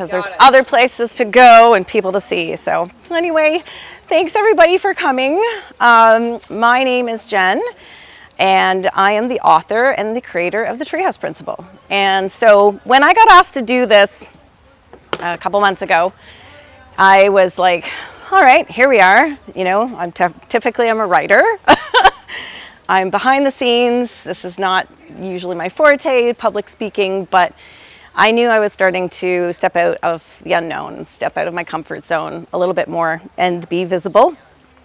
because there's other places to go and people to see. So anyway, thanks everybody for coming. My name is Jen, and I am the author and the creator of the Treehouse Principle. And so when I got asked to do this a couple months ago, I was like, all right, here we are. You know, I'm a writer. I'm behind the scenes. This is not usually my forte, public speaking, but I knew I was starting to step out of the unknown, step out of my comfort zone a little bit more and be visible.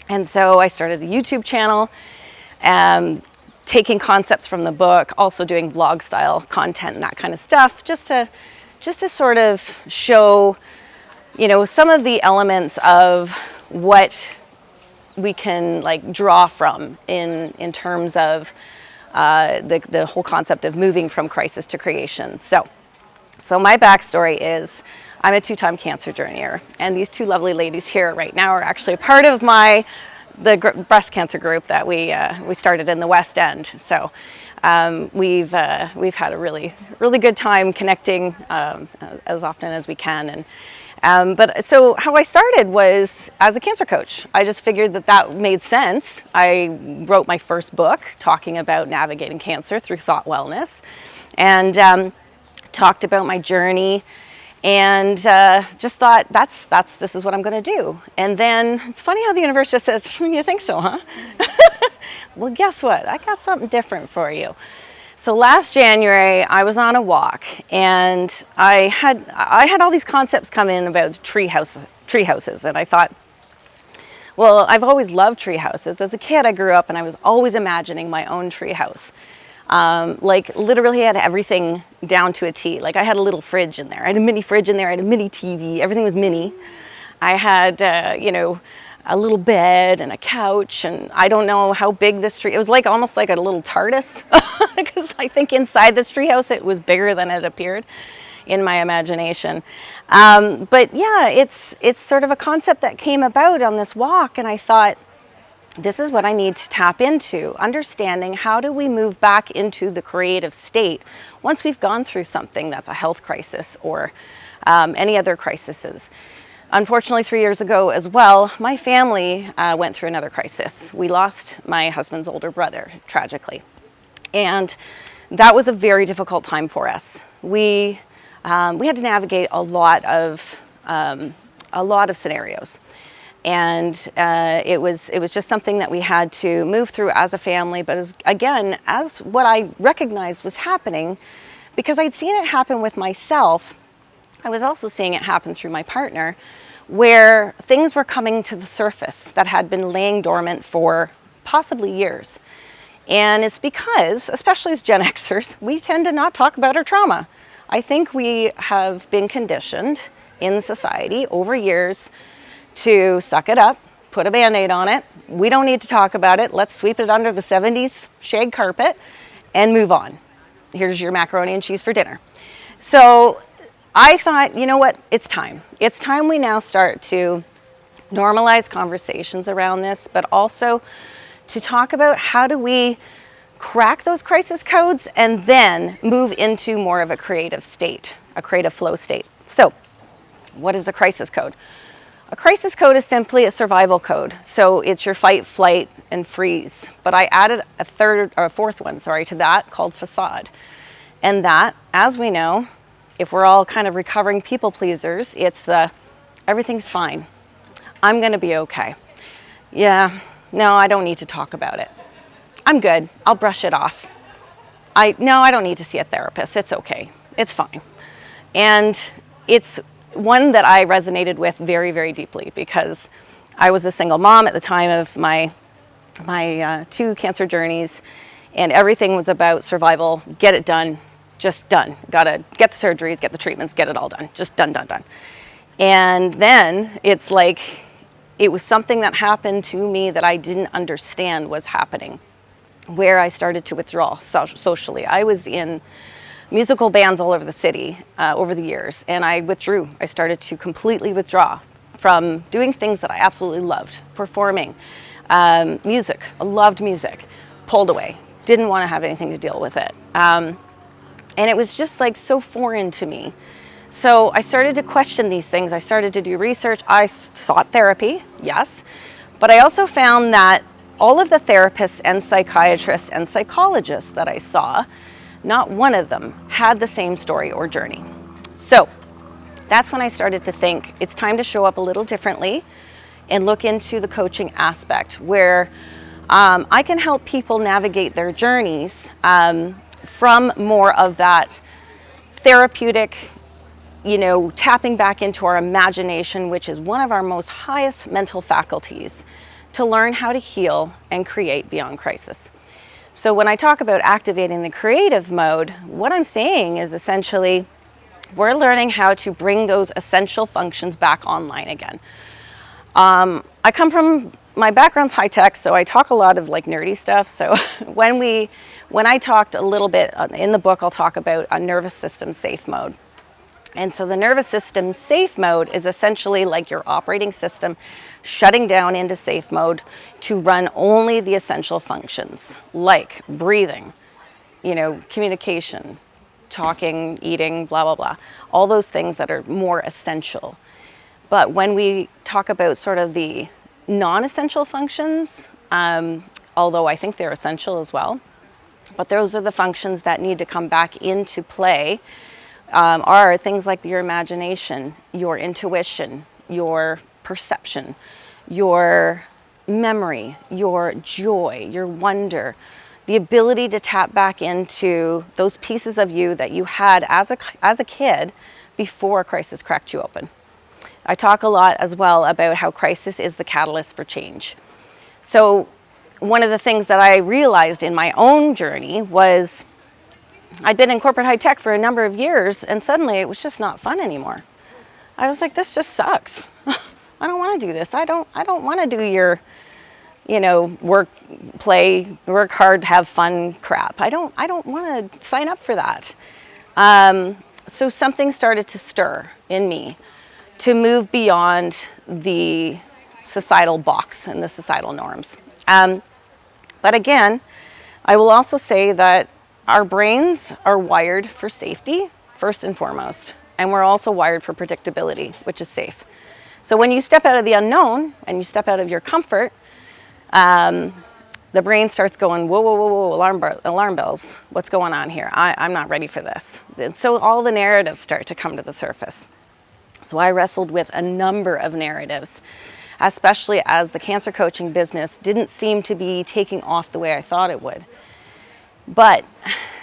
And so I started a YouTube channel, taking concepts from the book, also doing vlog style content and that kind of stuff, just to sort of show, you know, some of the elements of what we can like draw from in terms of the whole concept of moving from crisis to creation. So my backstory is I'm a 2-time cancer journeyer, and these two lovely ladies here right now are actually a part of the breast cancer group that we started in the West End. So we've had a really good time connecting as often as we can. But so how I started was as a cancer coach. I just figured that made sense. I wrote my first book talking about navigating cancer through thought wellness, and talked about my journey, and just thought this is what I'm going to do. And then it's funny how the universe just says, you think so, huh? Well, guess what? I got something different for you. So last January, I was on a walk, and I had all these concepts come in about tree houses, and I thought, well, I've always loved tree houses. As a kid, I grew up and I was always imagining my own tree house. Like literally had everything down to a T. Like I had a little fridge in there. I had a mini fridge in there. I had a mini TV. Everything was mini. I had, you know, a little bed and a couch, and I don't know how big this tree, it was like almost like a little TARDIS, because I think inside this treehouse it was bigger than it appeared in my imagination. But yeah, it's sort of a concept that came about on this walk, and I thought, this is what I need to tap into, understanding how do we move back into the creative state once we've gone through something that's a health crisis or any other crises. Unfortunately, 3 years ago as well, my family went through another crisis. We lost my husband's older brother, tragically. And that was a very difficult time for us. We had to navigate a lot of scenarios. And it was just something that we had to move through as a family, but as what I recognized was happening, because I'd seen it happen with myself, I was also seeing it happen through my partner, where things were coming to the surface that had been laying dormant for possibly years. And it's because, especially as Gen Xers, we tend to not talk about our trauma. I think we have been conditioned in society over years to suck it up, put a Band-Aid on it. We don't need to talk about it. Let's sweep it under the 70s shag carpet and move on. Here's your macaroni and cheese for dinner. So I thought, you know what? It's time. It's time we now start to normalize conversations around this, but also to talk about how do we crack those crisis codes and then move into more of a creative state, a creative flow state. So what is a crisis code? A crisis code is simply a survival code. So it's your fight, flight, and freeze. But I added a fourth one to that, called Facade. And that, as we know, if we're all kind of recovering people pleasers, it's everything's fine. I'm gonna be okay. Yeah, no, I don't need to talk about it. I'm good, I'll brush it off. I don't need to see a therapist, it's okay, it's fine. And it's one that I resonated with very, very deeply, because I was a single mom at the time of my 2 cancer journeys, and everything was about survival, get it done, just done. Gotta get the surgeries, get the treatments, get it all done, just done. And then it's like, it was something that happened to me that I didn't understand was happening, where I started to withdraw socially. I was in musical bands all over the city over the years, and I withdrew. I started to completely withdraw from doing things that I absolutely loved, performing, music. I loved music. Pulled away. Didn't want to have anything to deal with it. And it was just like so foreign to me. So I started to question these things. I started to do research. I sought therapy, yes, but I also found that all of the therapists and psychiatrists and psychologists that I saw, not one of them had the same story or journey. So that's when I started to think it's time to show up a little differently and look into the coaching aspect, where I can help people navigate their journeys from more of that therapeutic, tapping back into our imagination, which is one of our most highest mental faculties, to learn how to heal and create beyond crisis. So when I talk about activating the creative mode, what I'm saying is essentially we're learning how to bring those essential functions back online again. I come from, my background's high tech, so I talk a lot of like nerdy stuff. So when I talked a little bit in the book, I'll talk about a nervous system safe mode. And so the nervous system safe mode is essentially like your operating system shutting down into safe mode to run only the essential functions, like breathing, communication, talking, eating, blah, blah, blah. All those things that are more essential. But when we talk about sort of the non-essential functions, although I think they're essential as well, but those are the functions that need to come back into play, are things like your imagination, your intuition, your perception, your memory, your joy, your wonder, the ability to tap back into those pieces of you that you had as a kid before crisis cracked you open. I talk a lot as well about how crisis is the catalyst for change. So one of the things that I realized in my own journey was I'd been in corporate high tech for a number of years, and suddenly it was just not fun anymore. I was like, this just sucks. I don't want to do this. I don't want to do your, work, play, work hard, have fun crap. I don't want to sign up for that. So something started to stir in me to move beyond the societal box and the societal norms. But again, I will also say that our brains are wired for safety, first and foremost, and we're also wired for predictability, which is safe. So when you step out of the unknown and you step out of your comfort, the brain starts going, whoa, whoa, whoa, whoa, alarm bells. What's going on here? I'm not ready for this. And so all the narratives start to come to the surface. So I wrestled with a number of narratives, especially as the cancer coaching business didn't seem to be taking off the way I thought it would. But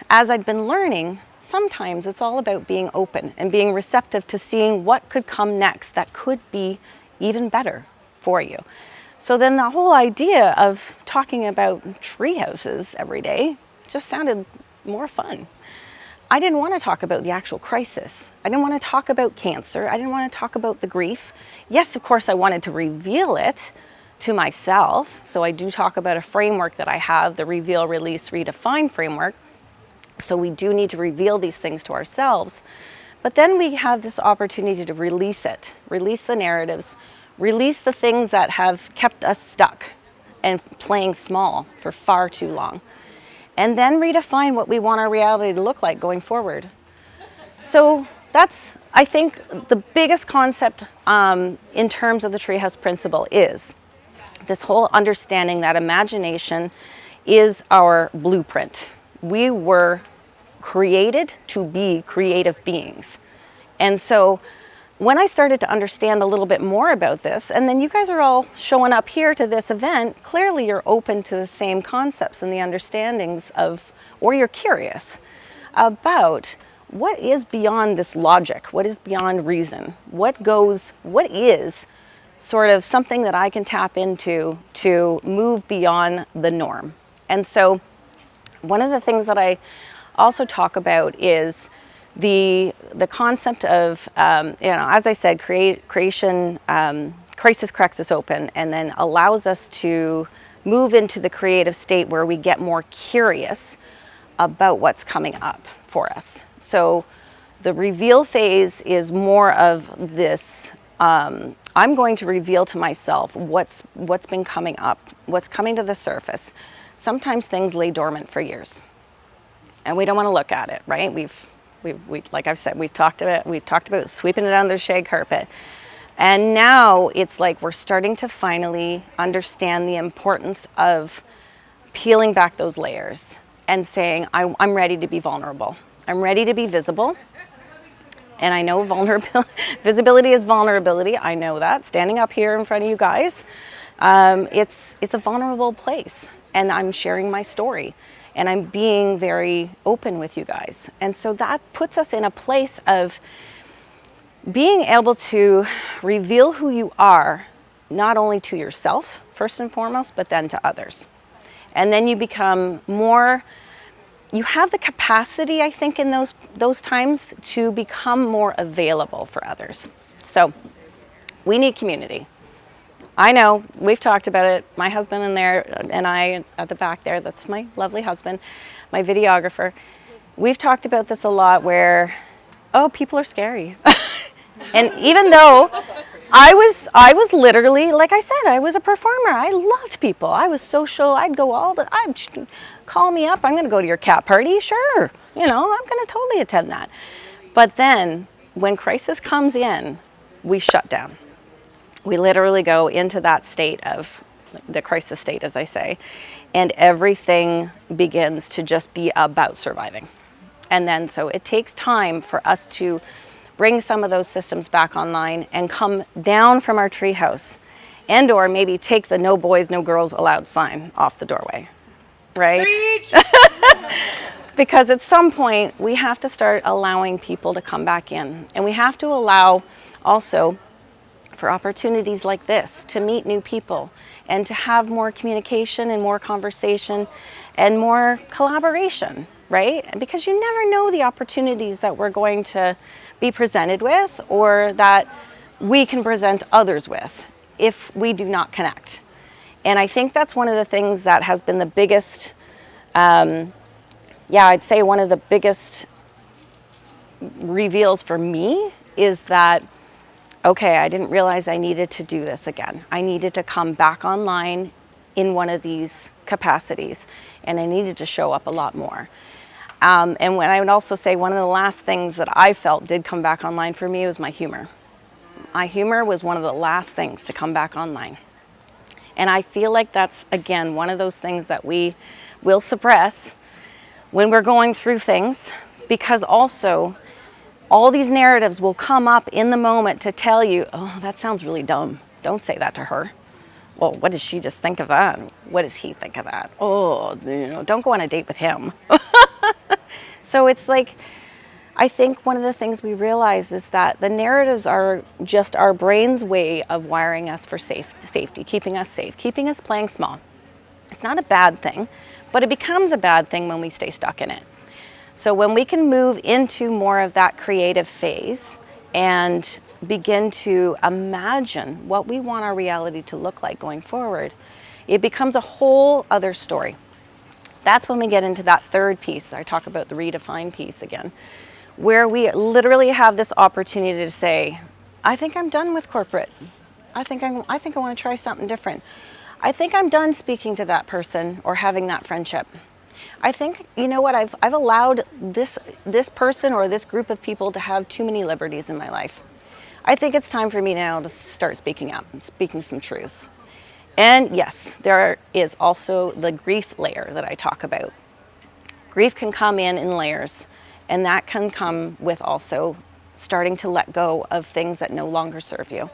as I'd been learning, sometimes it's all about being open and being receptive to seeing what could come next that could be even better for you. So then the whole idea of talking about tree houses every day just sounded more fun. I didn't want to talk about the actual crisis. I didn't want to talk about cancer. I didn't want to talk about the grief. Yes, of course, I wanted to reveal it to myself. So I do talk about a framework that I have, the reveal, release, redefine framework. So we do need to reveal these things to ourselves. But then we have this opportunity to release it, release the narratives, release the things that have kept us stuck and playing small for far too long. And then redefine what we want our reality to look like going forward. So that's, I think, the biggest concept in terms of the Treehouse Principle is this whole understanding that imagination is our blueprint. We were created to be creative beings. And so when I started to understand a little bit more about this, and then you guys are all showing up here to this event, clearly you're open to the same concepts and the understandings of, or you're curious about what is beyond this logic, what is beyond reason, what is sort of something that I can tap into to move beyond the norm. And so one of the things that I also talk about is the concept of, as I said, creation, crisis cracks us open and then allows us to move into the creative state where we get more curious about what's coming up for us. So the reveal phase is more of this, I'm going to reveal to myself what's been coming up, what's coming to the surface. Sometimes things lay dormant for years and we don't want to look at it, right? We like I've said, we've talked about sweeping it under the shag carpet. And now it's like we're starting to finally understand the importance of peeling back those layers and saying, I'm ready to be vulnerable. I'm ready to be visible. And I know visibility is vulnerability. I know that, standing up here in front of you guys. It's a vulnerable place, and I'm sharing my story, and I'm being very open with you guys. And so that puts us in a place of being able to reveal who you are, not only to yourself, first and foremost, but then to others. And then you become more, you have the capacity, I think, in those times to become more available for others. So we need community. I know, we've talked about it, my husband in there and I at the back there, that's my lovely husband, my videographer. We've talked about this a lot where, oh, people are scary. And even though I was literally, like I said, I was a performer. I loved people. I was social. I'd call me up. I'm going to go to your cat party. Sure. I'm going to totally attend that. But then when crisis comes in, we shut down. We literally go into that state of the crisis state, as I say, and everything begins to just be about surviving. And then so it takes time for us to bring some of those systems back online and come down from our treehouse, and or maybe take the no boys, no girls allowed sign off the doorway, right? Because at some point we have to start allowing people to come back in, and we have to allow also for opportunities like this to meet new people and to have more communication and more conversation and more collaboration, right? Because you never know the opportunities that we're going to be presented with, or that we can present others with if we do not connect. And I think that's one of the things that has been the biggest, I'd say one of the biggest reveals for me is that, okay, I didn't realize I needed to do this again. I needed to come back online in one of these capacities, and I needed to show up a lot more. And when I would also say one of the last things that I felt did come back online for me was my humor. My humor was one of the last things to come back online. And I feel like that's, again, one of those things that we will suppress when we're going through things, because also all these narratives will come up in the moment to tell you, oh, that sounds really dumb. Don't say that to her. Well, what does she just think of that? What does he think of that? Oh, don't go on a date with him. So it's like, I think one of the things we realize is that the narratives are just our brain's way of wiring us for safety, keeping us safe, keeping us playing small. It's not a bad thing, but it becomes a bad thing when we stay stuck in it. So when we can move into more of that creative phase and begin to imagine what we want our reality to look like going forward, it becomes a whole other story. That's when we get into that third piece. I talk about the redefine piece again, where we literally have this opportunity to say, I think I'm done with corporate. I think I want to try something different. I think I'm done speaking to that person or having that friendship. I think, you know what, I've allowed this person or this group of people to have too many liberties in my life. I think it's time for me now to start speaking up and speaking some truths. And yes, there is also the grief layer that I talk about. Grief can come in layers, and that can come with also starting to let go of things that no longer serve you.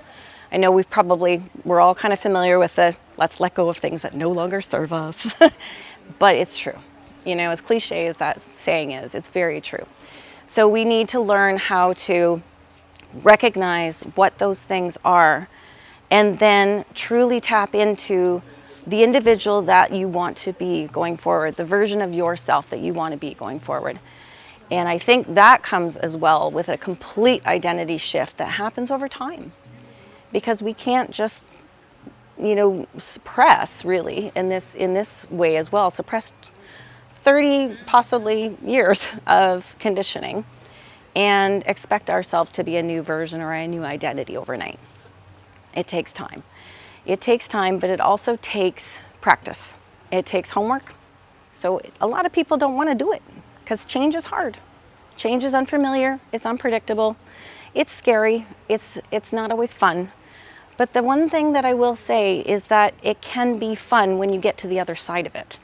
I know we're all kind of familiar with the let's let go of things that no longer serve us, but it's true. As cliche as that saying is, it's very true. So we need to learn how to recognize what those things are, and then truly tap into the individual that you want to be going forward, the version of yourself that you want to be going forward. And I think that comes as well with a complete identity shift that happens over time, because we can't just, suppress really in this way as well, suppress 30 possibly years of conditioning and expect ourselves to be a new version or a new identity overnight. It takes time. It takes time, but it also takes practice. It takes homework. So a lot of people don't want to do it because change is hard. Change is unfamiliar, it's unpredictable, it's scary, it's not always fun. But the one thing that I will say is that it can be fun when you get to the other side of it.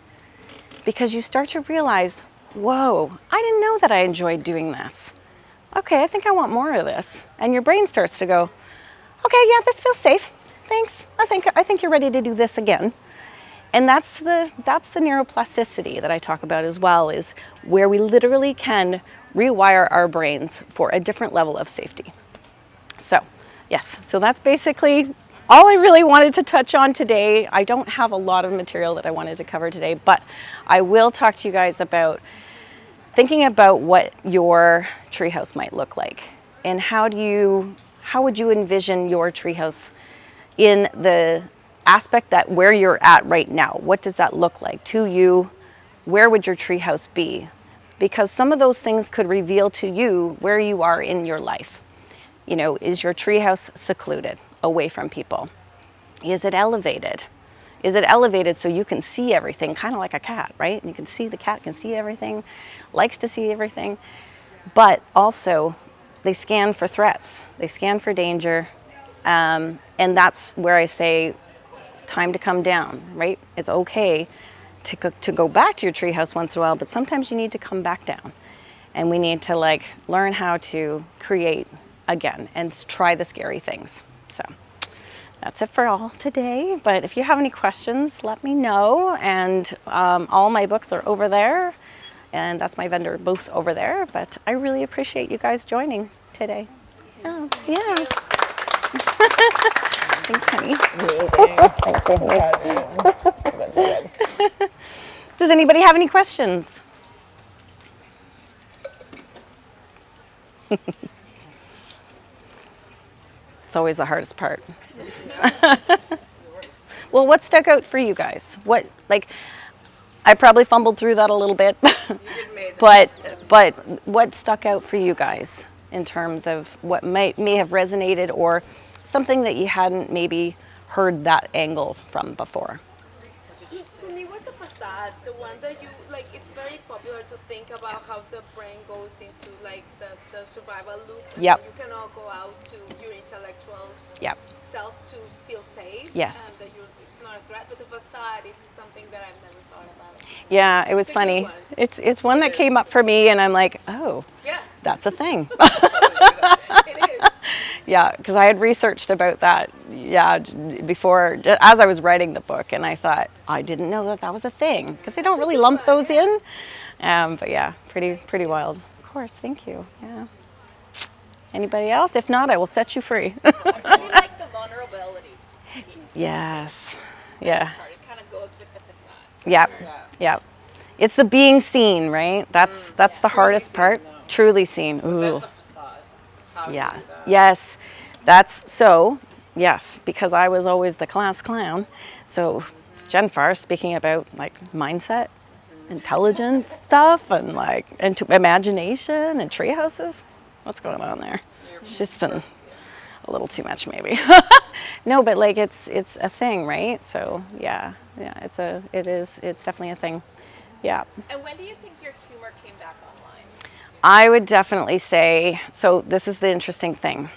Because you start to realize, whoa, I didn't know that I enjoyed doing this. Okay, I think I want more of this. And your brain starts to go, okay, yeah, this feels safe. Thanks. I think you're ready to do this again. And that's the neuroplasticity that I talk about as well, is where we literally can rewire our brains for a different level of safety. So, yes, so that's basically all I really wanted to touch on today. I don't have a lot of material that I wanted to cover today, but I will talk to you guys about thinking about what your treehouse might look like, and how would you envision your treehouse in the aspect that where you're at right now. What does that look like to you? Where would your treehouse be? Because some of those things could reveal to you where you are in your life. You know, is your treehouse secluded, away from people? Is it elevated? Is it elevated so you can see everything, kind of like a cat, right? You can see, the cat can see everything, likes to see everything, but also they scan for threats, they scan for danger, and that's where I say, time to come down, right? It's okay to go back to your treehouse once in a while, but sometimes you need to come back down, and we need to like learn how to create again and try the scary things. So that's it for all today. But if you have any questions, let me know. And all my books are over there, and that's my vendor booth over there. But I really appreciate you guys joining today. Yeah. Thanks, honey. Does anybody have any questions? It's always the hardest part. Well, what stuck out for you guys? What, like, I probably fumbled through that a little bit, but what stuck out for you guys in terms of what may have resonated, or something that you hadn't maybe heard that angle from before? For me, was the facade, the one that you, like, it's very popular to think about how the brain goes into, like, the survival loop. Yep. You can all go out to your intellectual Yep. self to feel safe. Yes. And that it's not a threat, but the facade is something that I've never thought about. Yeah, it was funny. It's one that came up for me, and I'm like, oh, Yeah. that's a thing. It is. Yeah, because I had researched about that, before, as I was writing the book, and I thought, I didn't know that was a thing, because they don't really lump those in. But yeah, pretty wild. Of course, thank you. Yeah. Anybody else? If not, I will set you free. I really like the vulnerability piece. Yes. Yeah. It kind of goes with the facade. Yep. Yep. It's the being seen, right? That's the hardest part. Truly seen. Ooh. That's a facade. How Yeah. do you do that? Yes. That's so. Yes, because I was always the class clown. So, Jennifer, speaking about like mindset, intelligent stuff, and like into imagination and tree houses. What's going on there? She's been a little too much, maybe. No, but like it's a thing, right? So yeah, it's definitely a thing. Yeah. And when do you think your humor came back online? I would definitely say, so this is the interesting thing.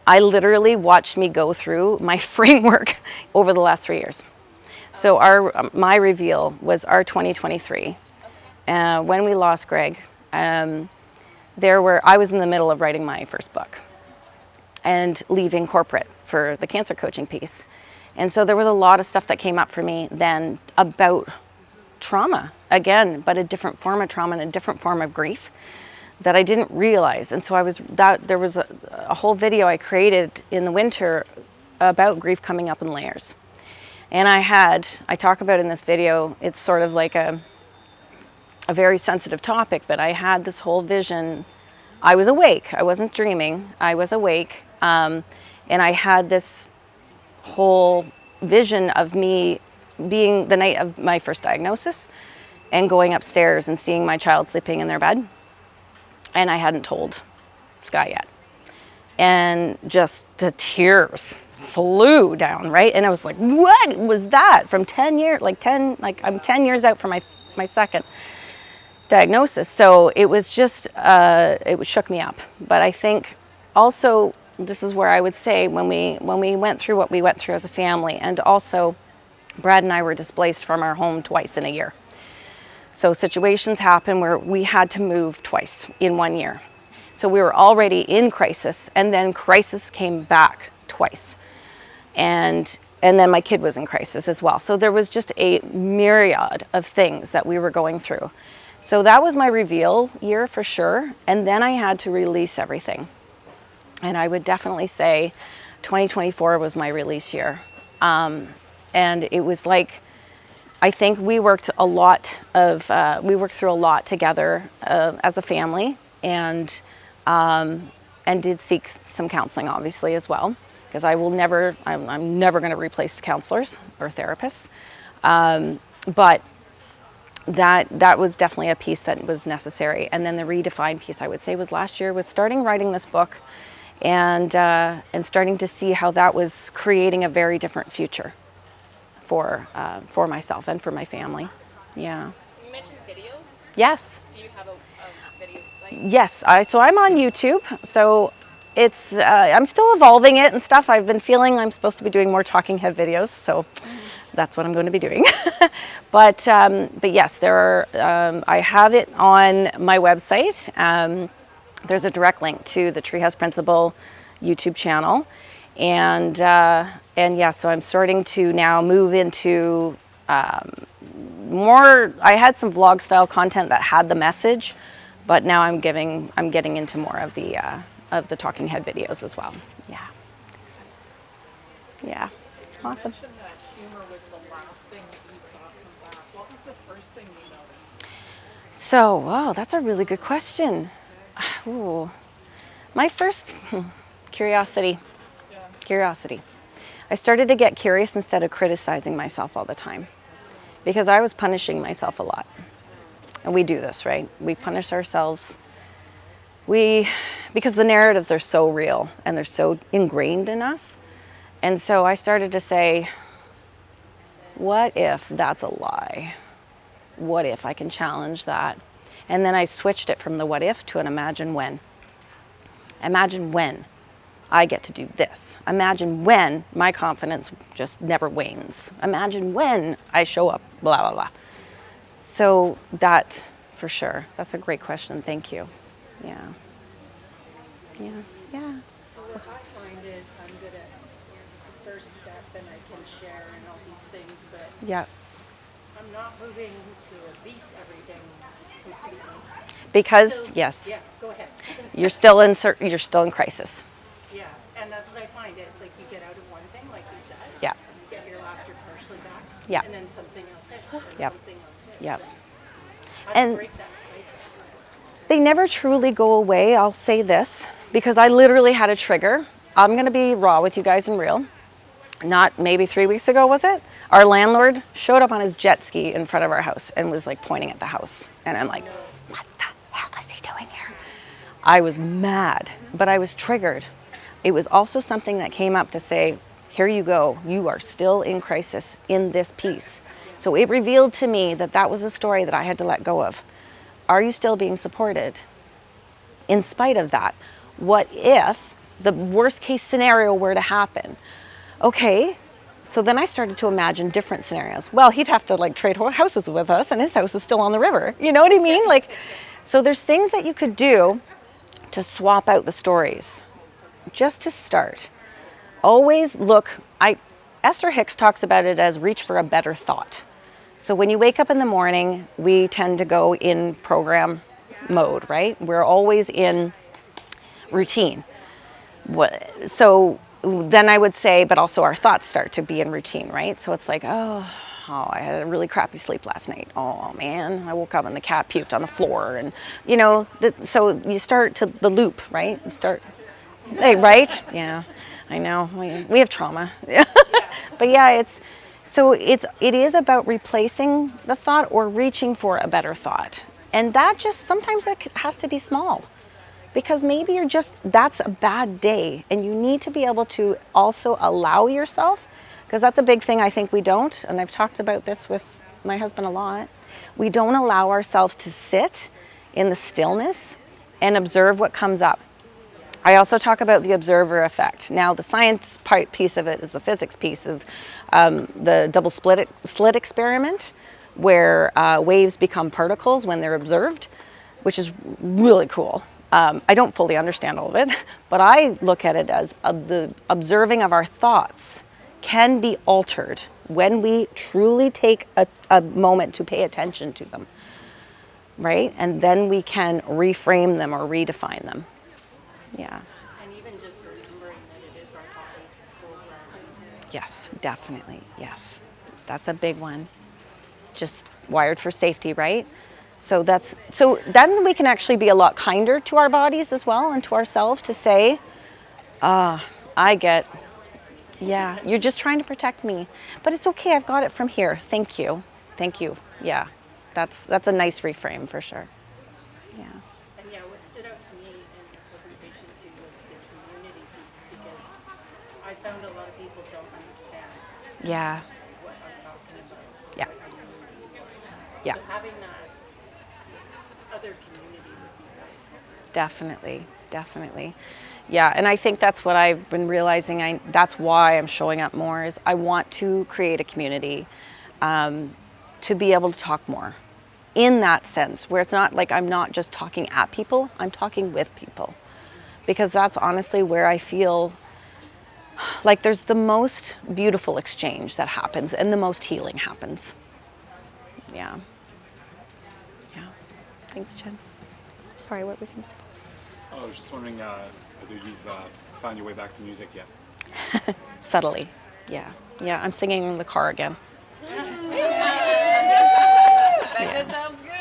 I literally watched me go through my framework over the last 3 years. So my reveal was our 2023. When we lost Greg, I was in the middle of writing my first book and leaving corporate for the cancer coaching piece. And so there was a lot of stuff that came up for me then about trauma, again, but a different form of trauma and a different form of grief that I didn't realize. And so there was a whole video I created in the winter about grief coming up in layers. And I talk about in this video, it's sort of like a very sensitive topic, but I had this whole vision. I was awake. I wasn't dreaming. I was awake. And I had this whole vision of me being the night of my first diagnosis and going upstairs and seeing my child sleeping in their bed. And I hadn't told Sky yet. And just the tears flew down, right? And I was like, what was that? From 10 years, I'm 10 years out from my second. diagnosis. So it was just, it shook me up. But I think also, this is where I would say when we went through what we went through as a family, and also Brad and I were displaced from our home twice in a year. So situations happen where we had to move twice in 1 year. So we were already in crisis, and then crisis came back twice. And then my kid was in crisis as well. So there was just a myriad of things that we were going through. So that was my reveal year for sure. And then I had to release everything. And I would definitely say 2024 was my release year. And it was like, I think we worked through a lot together as a family, and did seek some counseling obviously as well. Because I'm never going to replace counselors or therapists. But that was definitely a piece that was necessary. And then the Redefine piece, I would say, was last year with starting writing this book, and starting to see how that was creating a very different future for myself and for my family. Yeah. You mentioned videos. Yes. Do you have a video site? Yes. So I'm on YouTube. So it's I'm still evolving it and stuff. I've been feeling I'm supposed to be doing more talking head videos, so that's what I'm going to be doing. but yes, there are. I have it on my website. There's a direct link to the Treehouse Principle YouTube channel, and yeah, so I'm starting to now move into more. I had some vlog style content that had the message, but now I'm getting into more of the talking head videos as well. Yeah. Yeah. Awesome. You mentioned that humor was the last thing that you saw come back. What was the first thing you noticed? So, wow, that's a really good question. Ooh. My first curiosity. Yeah. Curiosity. I started to get curious instead of criticizing myself all the time, because I was punishing myself a lot. And we do this, right? We punish ourselves. Because the narratives are so real and they're so ingrained in us. And so I started to say, what if that's a lie? What if I can challenge that? And then I switched it from the what if to an imagine when. Imagine when I get to do this. Imagine when my confidence just never wanes. Imagine when I show up, blah, blah, blah. So that, for sure, that's a great question. Thank you. Yeah. Yeah. Yeah. So what I find is I'm good at the first step and I can share and all these things, but Yeah. I'm not moving to release everything completely. Because Still- yes, Yeah, go ahead. you're still in crisis. Yeah, and that's what I find. It like you get out of one thing, like you said. Yeah. You get your laughter partially back. Yeah. And then something else hits. And Yep. something else hits. Yep. How do you And- break that cycle? They never truly go away. I'll say this because I literally had a trigger. I'm going to be raw with you guys and real. Not maybe 3 weeks ago, was it? Our landlord showed up on his jet ski in front of our house and was like pointing at the house. And I'm like, what the hell is he doing here? I was mad, but I was triggered. It was also something that came up to say, here you go. You are still in crisis in this piece. So it revealed to me that that was a story that I had to let go of. Are you still being supported? In spite of that, what if the worst case scenario were to happen? Okay, so then I started to imagine different scenarios. Well, he'd have to like trade houses with us and his house is still on the river. You know what I mean? Like, so there's things that you could do to swap out the stories, just to start. Always look, Esther Hicks talks about it as reach for a better thought. So when you wake up in the morning, we tend to go in program mode, right? We're always in routine. So then I would say, but also our thoughts start to be in routine, right? So it's like, oh, I had a really crappy sleep last night. Oh man, I woke up and the cat puked on the floor. And you know, so you start to the loop, right? You start, hey, right? Yeah, I know, we have trauma. But yeah, it is about replacing the thought or reaching for a better thought. And that just, sometimes it has to be small. Because maybe that's a bad day and you need to be able to also allow yourself, because that's a big thing I think we don't, and I've talked about this with my husband a lot, We don't allow ourselves to sit in the stillness and observe what comes up. I also talk about the observer effect. Now, the science piece of it is the physics piece of the double slit experiment, where waves become particles when they're observed, which is really cool. I don't fully understand all of it, but I look at it as the observing of our thoughts can be altered when we truly take a moment to pay attention to them, right? And then we can reframe them or redefine them. Yeah. And even just remembering that it is our body's program. Yes, definitely. Yes. That's a big one. Just wired for safety, right? So then we can actually be a lot kinder to our bodies as well, and to ourselves, to say, yeah, you're just trying to protect me, but it's okay, I've got it from here. Thank you. Yeah. That's a nice reframe for sure. Yeah. And yeah, what stood out to me in the presentation too was the community piece, because I found a lot of people don't understand Yeah. what I'm talking about. Yeah. Yeah. So having that other community would be really helpful. Definitely. Yeah, and I think that's what I've been realizing. That's why I'm showing up more, is I want to create a community to be able to talk more in that sense, where it's not like I'm not just talking at people, I'm talking with people. Because that's honestly where I feel like there's the most beautiful exchange that happens and the most healing happens. Yeah. Thanks, Jen. Sorry, what were you going to say? I was just wondering whether you've found your way back to music yet. Subtly. Yeah, I'm singing in the car again. That just sounds good.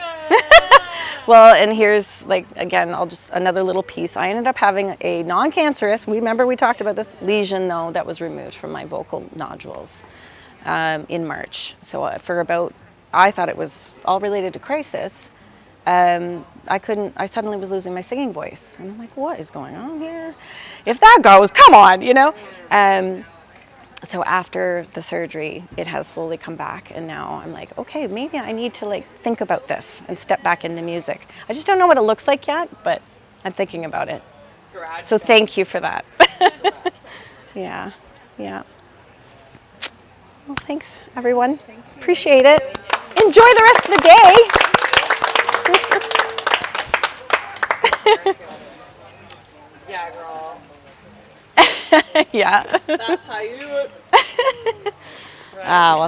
Well, and here's, like, again, another little piece. I ended up having a non-cancerous, remember we talked about this, lesion, though, that was removed from my vocal nodules in March. So I thought it was all related to crisis. I suddenly was losing my singing voice. And I'm like, what is going on here? If that goes, come on, you know? So after the surgery, it has slowly come back. And now I'm like, okay, maybe I need to think about this and step back into music. I just don't know what it looks like yet, but I'm thinking about it. So thank you for that. Yeah. Well, thanks, everyone. Appreciate it. Enjoy the rest of the day. Yeah, girl. Yeah. That's how you do it. Well,